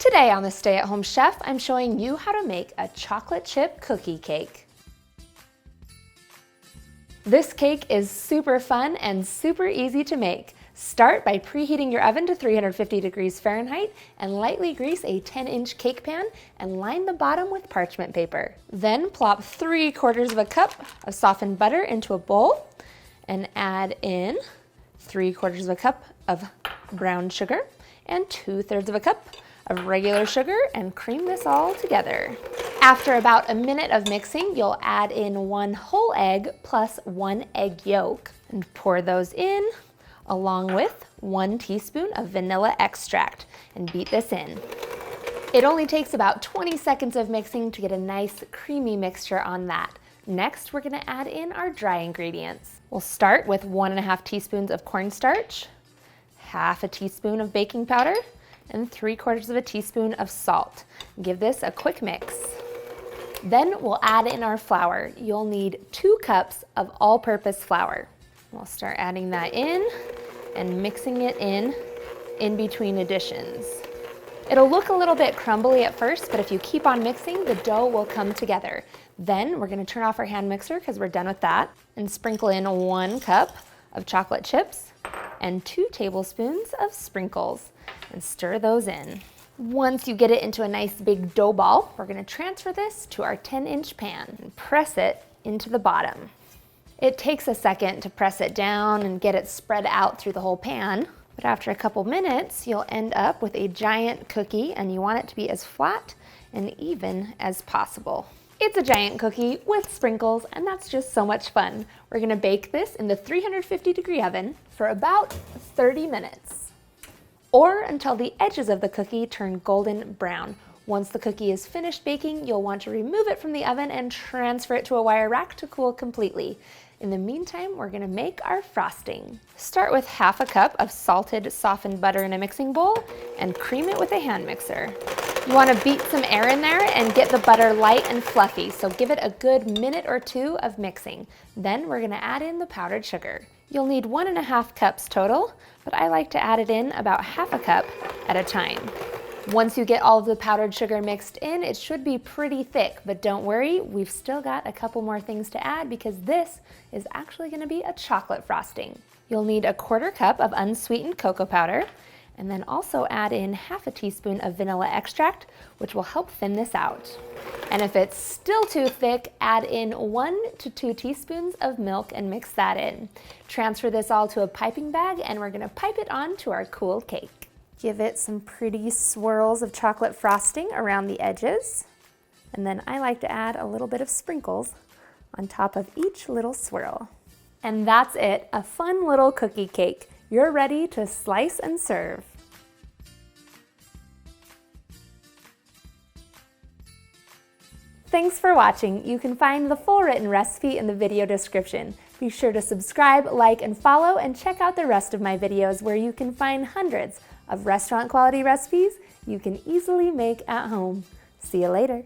Today on the Stay-at-Home Chef, I'm showing you how to make a chocolate chip cookie cake. This cake is super fun and super easy to make. Start by preheating your oven to 350 degrees Fahrenheit and lightly grease a 10-inch cake pan and line the bottom with parchment paper. Then plop 3/4 of a cup of softened butter into a bowl and add in 3/4 of a cup of brown sugar and 2/3 of a cup of regular sugar and cream this all together. After about a minute of mixing, you'll add in 1 whole egg plus 1 egg yolk and pour those in along with 1 teaspoon of vanilla extract and beat this in. It only takes about 20 seconds of mixing to get a nice creamy mixture on that. Next, we're going to add in our dry ingredients. We'll start with 1½ teaspoons of cornstarch, 1/2 teaspoon of baking powder, and 3/4 of a teaspoon of salt. Give this a quick mix. Then we'll add in our flour. You'll need 2 cups of all-purpose flour. We'll start adding that in and mixing it in between additions. It'll look a little bit crumbly at first, but if you keep on mixing, the dough will come together. Then we're going to turn off our hand mixer because we're done with that and sprinkle in 1 cup of chocolate chips and 2 tablespoons of sprinkles and stir those in. Once you get it into a nice big dough ball, we're going to transfer this to our 10-inch pan and press it into the bottom. It takes a second to press it down and get it spread out through the whole pan, but after a couple minutes, you'll end up with a giant cookie, and you want it to be as flat and even as possible. It's a giant cookie with sprinkles, and that's just so much fun. We're going to bake this in the 350-degree oven for about 30 minutes, or until the edges of the cookie turn golden brown. Once the cookie is finished baking, you'll want to remove it from the oven and transfer it to a wire rack to cool completely. In the meantime, we're going to make our frosting. Start with 1/2 cup of salted softened butter in a mixing bowl and cream it with a hand mixer. You want to beat some air in there and get the butter light and fluffy, so give it a good minute or 2 of mixing. Then we're going to add in the powdered sugar. You'll need 1½ cups total, but I like to add it in about 1/2 cup at a time. Once you get all of the powdered sugar mixed in, it should be pretty thick, but don't worry, we've still got a couple more things to add because this is actually going to be a chocolate frosting. You'll need 1/4 cup of unsweetened cocoa powder, and then also add in 1/2 teaspoon of vanilla extract, which will help thin this out. And if it's still too thick, add in 1 to 2 teaspoons of milk and mix that in. Transfer this all to a piping bag, and we're going to pipe it on to our cool cake. Give it some pretty swirls of chocolate frosting around the edges, and then I like to add a little bit of sprinkles on top of each little swirl. And that's it, a fun little cookie cake. You're ready to slice and serve. Thanks for watching. You can find the full written recipe in the video description. Be sure to subscribe, like, and follow, and check out the rest of my videos where you can find hundreds of restaurant quality recipes you can easily make at home. See you later.